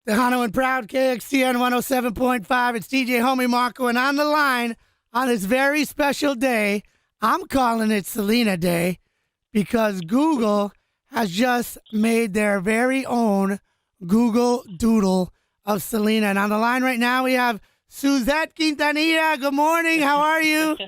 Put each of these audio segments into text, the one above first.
Tejano and Proud, KXTN 107.5. It's DJ Homie Marco, and on the line on this very special day, I'm calling it Selena Day because Google has just made their very own Google Doodle of Selena. And on the line right now, we have Suzette Quintanilla. Good morning. How are you?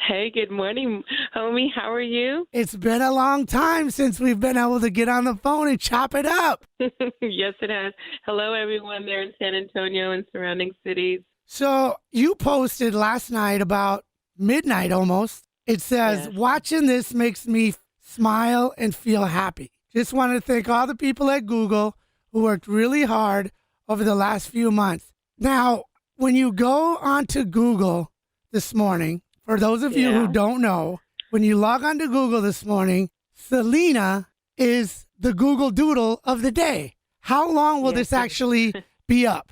Hey, good morning, homie. How are you? It's been a long time since we've been able to get on the phone and chop it up. Yes, it has. Hello, everyone there in San Antonio and surrounding cities. So you posted last night about midnight almost. It says, Yes. watching this makes me smile and feel happy. Just wanted to thank all the people at Google who worked really hard over the last few months. Now, when you go onto Google this morning, for those of you who don't know, when you log onto Google this morning, Selena is the Google Doodle of the day. How long will this actually be up?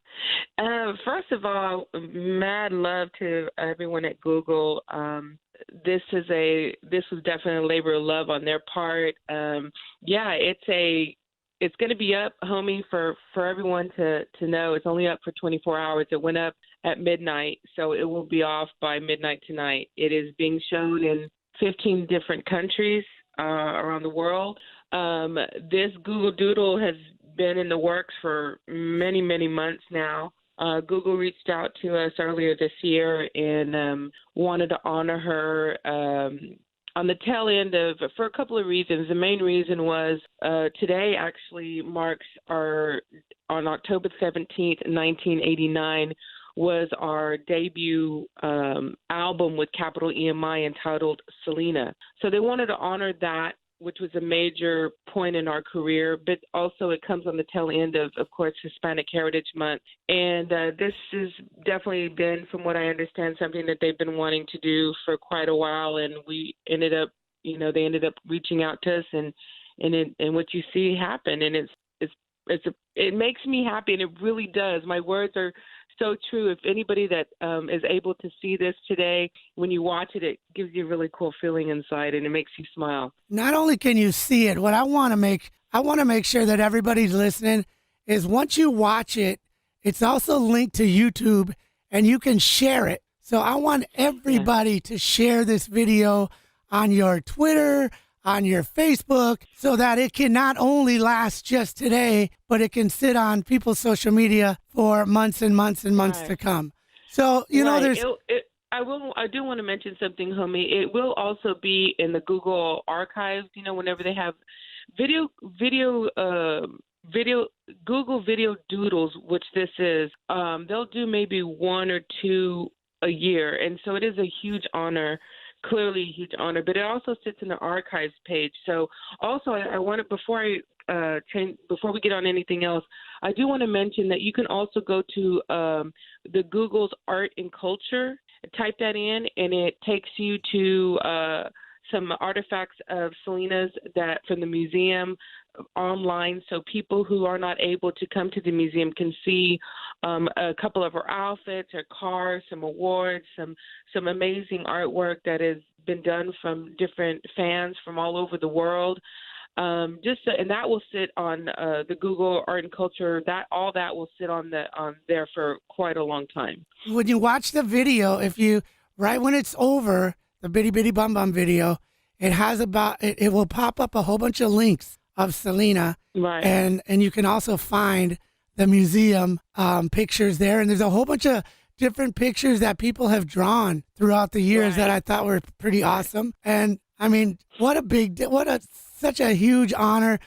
First of all, mad love to everyone at Google. This was definitely a labor of love on their part. It's going to be up, homie, for everyone to know. It's only up for 24 hours. It went up at midnight, so it will be off by midnight tonight. It is being shown in 15 different countries around the world. This Google Doodle has been in the works for many, many months now. Google reached out to us earlier this year and wanted to honor her on the tail end for a couple of reasons. The main reason was today actually marks on October 17th, 1989, was our debut album with capital EMI entitled Selena. So they wanted to honor that, which was a major point in our career, but also it comes on the tail end of course, Hispanic Heritage Month. And this has definitely been, from what I understand, something that they've been wanting to do for quite a while. And we ended up, they ended up reaching out to us, and what you see happen. And it makes me happy, and it really does. My words are so true. If anybody that is able to see this today, when you watch it, it gives you a really cool feeling inside, and it makes you smile. Not only can you see it, what I want to make sure that everybody's listening is once you watch it, it's also linked to YouTube and you can share it. So I want everybody to share this video on your Twitter, on your Facebook, so that it can not only last just today, but it can sit on people's social media for months and months and months to come. So, there's... I do want to mention something, homie. It will also be in the Google archives, whenever they have Google Video Doodles, which this is, they'll do maybe one or two a year. And so it is a huge honor, clearly a huge honor, but it also sits in the archives page. So also I want to, before we get on anything else, I do want to mention that you can also go to the Google's Art and Culture, type that in, and it takes you to some artifacts of Selena's that from the museum online, so people who are not able to come to the museum can see a couple of her outfits, her cars, some awards, some amazing artwork that has been done from different fans from all over the world. And that will sit on the Google Art and Culture. All that will sit on there for quite a long time. When you watch the video, right when it's over, the Bitty Bitty Bum Bum video, it will pop up a whole bunch of links of Selena, right? And you can also find the museum pictures there, and there's a whole bunch of different pictures that people have drawn throughout the years that I thought were pretty awesome. And I mean, such a huge honor.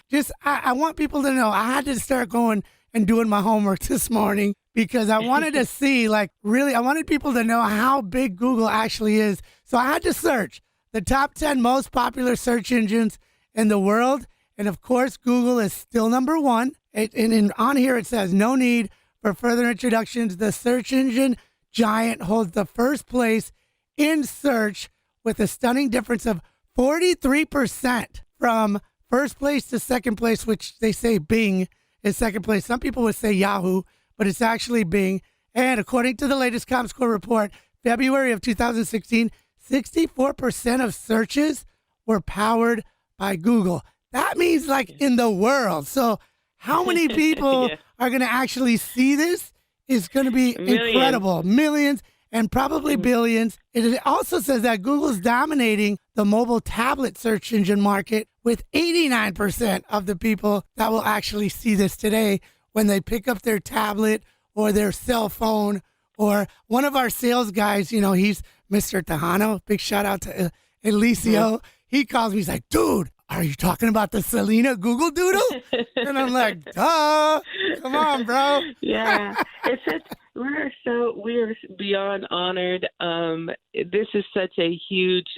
I want people to know I had to start going and doing my homework this morning because I wanted to see, I wanted people to know how big Google actually is. So I had to search the top 10 most popular search engines in the world. And of course, Google is still number one. On here it says, no need for further introductions. The search engine giant holds the first place in search with a stunning difference of 43% from first place to second place, which they say Bing is second place. Some people would say Yahoo, but it's actually Bing. And according to the latest ComScore report, February of 2016, 64% of searches were powered by Google. That means in the world. So how many people are going to actually see this is going to be incredible. Millions and probably billions. It also says that Google's dominating the mobile tablet search engine market with 89% of the people that will actually see this today when they pick up their tablet or their cell phone. Or one of our sales guys, he's Mr. Tejano. Big shout out to Elicio. He calls me. He's like, dude, are you talking about the Selena Google Doodle? And I'm like, duh. Come on, bro. Yeah. We are beyond honored. This is such a huge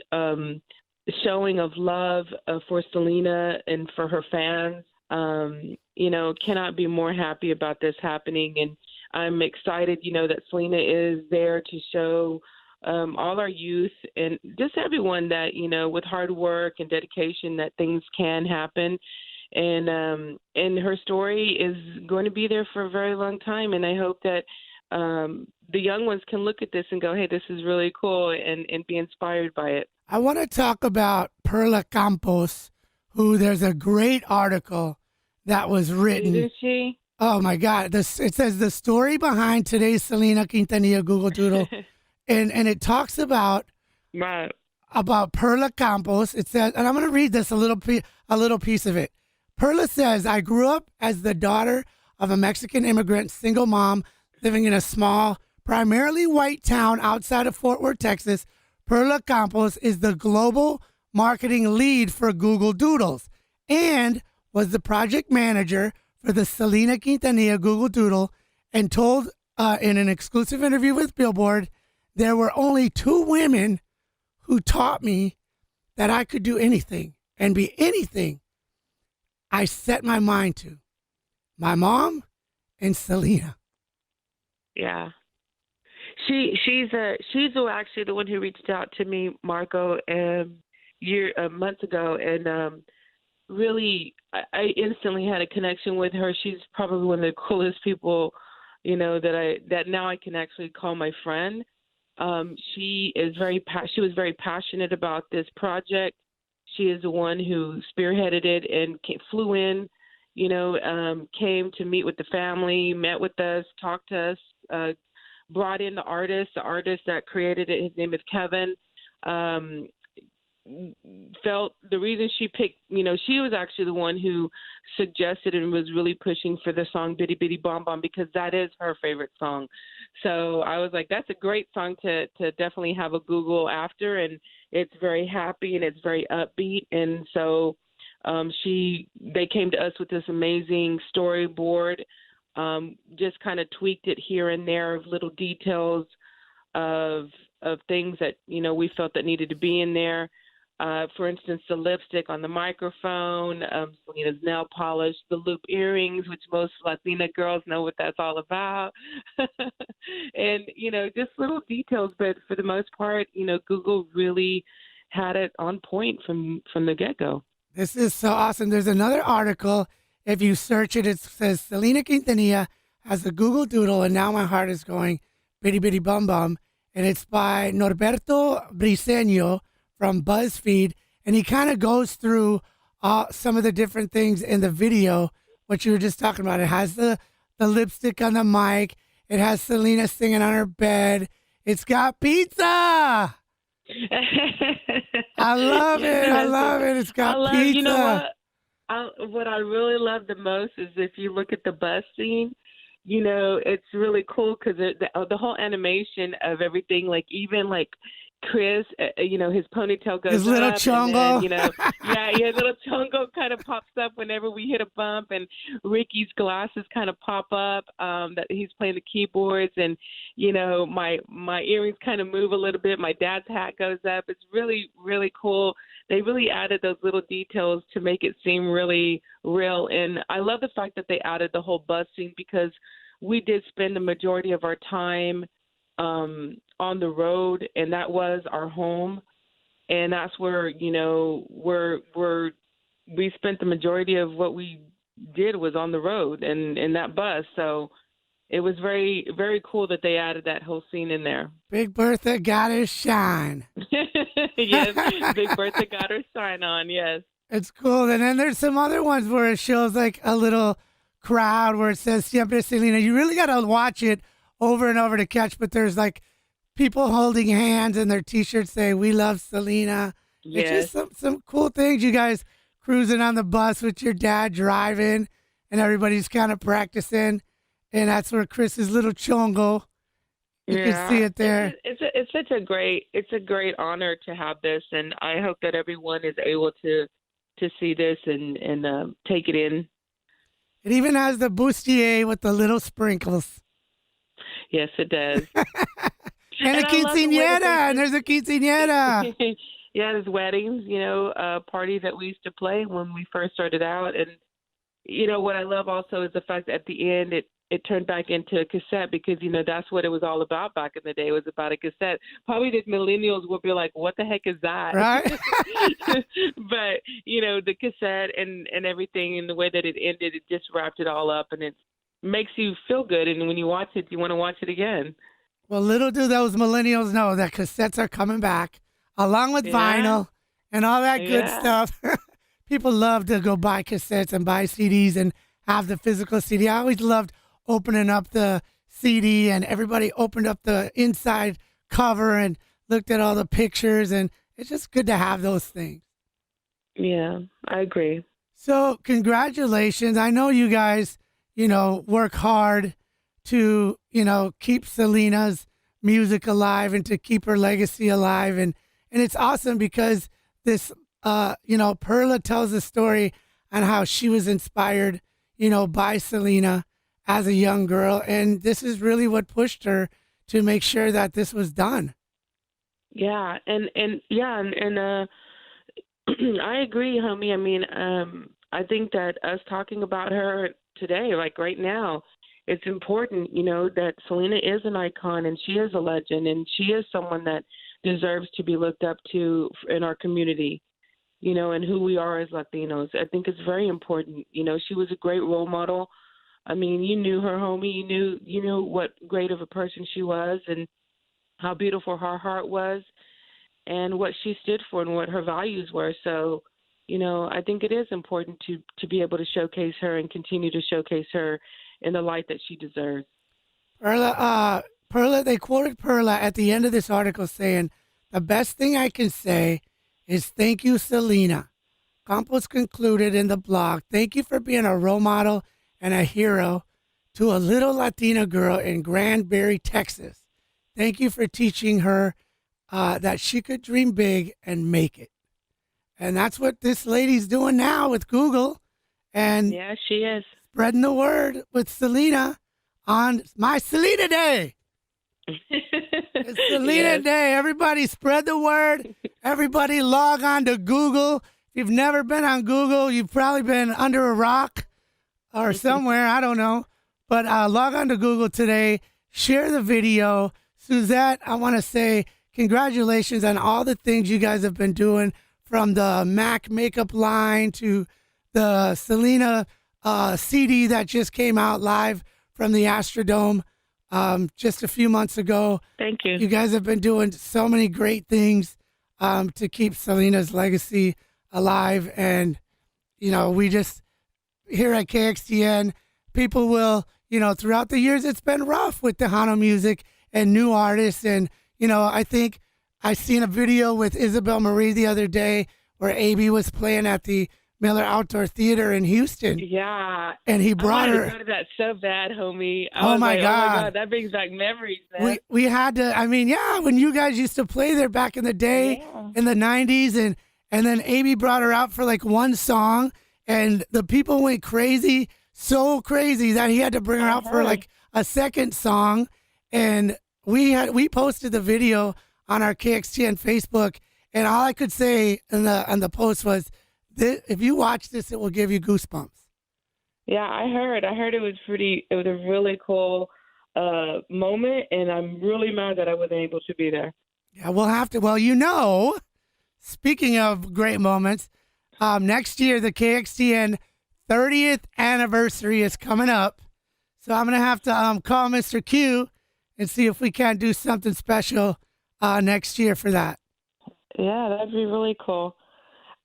showing of love for Selena and for her fans. Cannot be more happy about this happening. And I'm excited, that Selena is there to show all our youth and just everyone that, with hard work and dedication that things can happen. And her story is going to be there for a very long time. And I hope that the young ones can look at this and go, hey, this is really cool and be inspired by it. I want to talk about Perla Campos, who there's a great article that was written. Isn't she? Oh, my God. It says the story behind today's Selena Quintanilla Google Doodle. and it talks about Perla Campos. It says, and I'm going to read this a little piece of it. Perla says, I grew up as the daughter of a Mexican immigrant single mom living in a small, primarily white town outside of Fort Worth, Texas. Perla Campos is the global marketing lead for Google Doodles and was the project manager for the Selena Quintanilla Google Doodle, and told in an exclusive interview with Billboard, there were only 2 women who taught me that I could do anything and be anything I set my mind to. My mom and Selena. Yeah. She's actually the one who reached out to me, Marco, months ago, and really, I instantly had a connection with her. She's probably one of the coolest people, that now I can actually call my friend. She was very passionate about this project. She is the one who spearheaded it and flew in, came to meet with the family, met with us, talked to us, brought in the artist that created it. His name is Kevin. Felt the reason she picked, she was actually the one who suggested and was really pushing for the song Bitty Bitty Bomb Bomb, because that is her favorite song. So I was like, that's a great song to definitely have a Google after, and it's very happy and it's very upbeat. And so they came to us with this amazing storyboard, just kind of tweaked it here and there of little details of things that, we felt that needed to be in there. For instance, the lipstick on the microphone, Selena's nail polish, the loop earrings, which most Latina girls know what that's all about. And, just little details. But for the most part, Google really had it on point from the get-go. This is so awesome. There's another article. If you search it, it says Selena Quintanilla has a Google Doodle, and now my heart is going bitty bitty bum bum. And it's by Norberto Briseño from BuzzFeed, and he kind of goes through some of the different things in the video, what you were just talking about. It has the lipstick on the mic. It has Selena singing on her bed. It's got pizza. I love it. I love it. It's got pizza. You know what I really love the most is if you look at the bus scene, it's really cool because the whole animation of everything, like even like Chris, his ponytail goes his little up, chongo. and then, his little chongo kind of pops up whenever we hit a bump, and Ricky's glasses kind of pop up, that he's playing the keyboards, and, my earrings kind of move a little bit. My dad's hat goes up. It's really, really cool. They really added those little details to make it seem really real. And I love the fact that they added the whole bus scene, because we did spend the majority of our time on the road, and that was our home, and that's where we spent the majority of what we did was on the road and in that bus. So it was very, very cool that they added that whole scene in there. Big Bertha got her shine. Yes, Big Bertha got her shine on. Yes, it's cool. And then there's some other ones where it shows like a little crowd where it says Siempre Selena. You really got to watch it over and over to catch, but there's like people holding hands and their t-shirts say, "We love Selena." It's Yes. just some cool things. You guys cruising on the bus with your dad driving and everybody's kind of practicing. And that's where Chris's little chongo, you can see Yeah, it there. it's such a great honor to have this, and I hope that everyone is able to see this and take it in. It even has the bustier with the little sprinkles. Yes, it does. And a And I love the way that quinceañera, and there's a quinceañera. they yeah, there's weddings, parties that we used to play when we first started out, and what I love also is the fact that at the end it turned back into a cassette because that's what it was all about back in the day. It was about a cassette. Probably the millennials will be like, "What the heck is that?" Right? But the cassette and everything and the way that it ended, it just wrapped it all up, and it makes you feel good. And when you watch it, you want to watch it again. Well, little do those millennials know that cassettes are coming back, along with Yeah, vinyl and all that good yeah. stuff. People love to go buy cassettes and buy CDs and have the physical CD. I always loved opening up the CD and everybody opened up the inside cover and looked at all the pictures, and it's just good to have those things. Yeah, I agree. So, congratulations. I know you guys, work hard to, keep Selena's music alive and to keep her legacy alive. And it's awesome because this, Perla tells the story on how she was inspired, by Selena as a young girl. And this is really what pushed her to make sure that this was done. Yeah, and yeah, and I agree, homie. I mean, I think that us talking about her today, like right now, it's important, that Selena is an icon and she is a legend and she is someone that deserves to be looked up to in our community, and who we are as Latinos. I think it's very important. She was a great role model. I mean, you knew her, homie. You knew what great of a person she was and how beautiful her heart was and what she stood for and what her values were. So, I think it is important to be able to showcase her and continue to showcase her in the light that she deserves. Perla, they quoted Perla at the end of this article saying, "The best thing I can say is thank you, Selena." Campos concluded in the blog, "Thank you for being a role model and a hero to a little Latina girl in Granbury, Texas. Thank you for teaching her that she could dream big and make it." And that's what this lady's doing now with Google and Yeah, she is. spreading the word with Selena on my Selena Day. It's Selena Yes. Day. Everybody spread the word. Everybody log on to Google. If you've never been on Google, you've probably been under a rock or somewhere. I don't know. But log on to Google today. Share the video. Suzette, I want to say congratulations on all the things you guys have been doing, from the MAC makeup line to the Selena CD that just came out live from the Astrodome just a few months ago. Thank you. You guys have been doing so many great things to keep Selena's legacy alive. And, we just, here at KXTN, people will, throughout the years, it's been rough with Tejano music and new artists. And, I think I seen a video with Isabel Marie the other day where AB was playing at the Miller Outdoor Theater in Houston. Yeah. And he I brought wanted her. to go to that so bad, homie. I Oh was my like, God. oh my God, that brings back memories, man. We had to, I mean, yeah, when you guys used to play there back in the day Yeah. in the 90s, and then AB brought her out for like one song, and the people went crazy, so crazy that he had to bring her out for like a second song. And we posted the video on our KXTN Facebook, and all I could say on the post was, if you watch this, it will give you goosebumps. Yeah, I heard it was a really cool moment, and I'm really mad that I wasn't able to be there. Yeah, we'll have to. Well, speaking of great moments, next year the KXTN 30th anniversary is coming up, so I'm gonna have to call Mr. Q and see if we can't do something special next year for that. Yeah, that'd be really cool.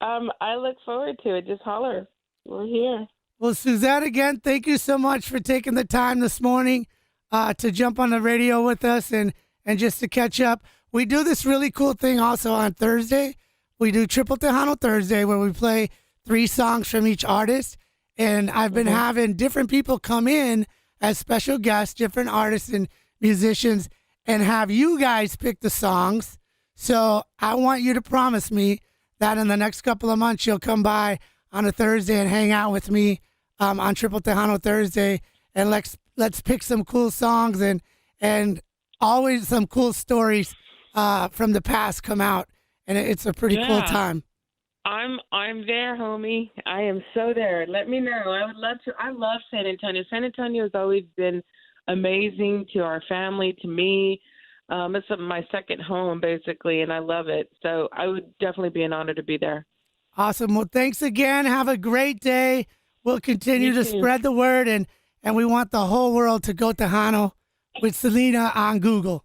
I look forward to it. Just holler. We're here. Well, Suzette, again, thank you so much for taking the time this morning to jump on the radio with us and just to catch up. We do this really cool thing also on Thursday. We do Triple Tejano Thursday where we play 3 songs from each artist. And I've been having different people come in as special guests, different artists and musicians, and have you guys pick the songs. So I want you to promise me that in the next couple of months you'll come by on a Thursday and hang out with me on Triple Tejano Thursday, and let's pick some cool songs and always some cool stories from the past come out, and it's a pretty cool time. I'm there, homie. I am so there. Let me know. I would love to. I love San Antonio. San Antonio has always been amazing to our family, to me. It's my second home, basically, and I love it. So I would definitely be an honor to be there. Awesome. Well, thanks again. Have a great day. We'll continue to spread the word, and we want the whole world to go Tejano with Selena on Google.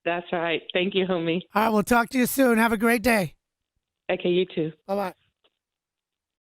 That's right. Thank you, homie. All right, we'll talk to you soon. Have a great day. Okay, you too. Bye-bye.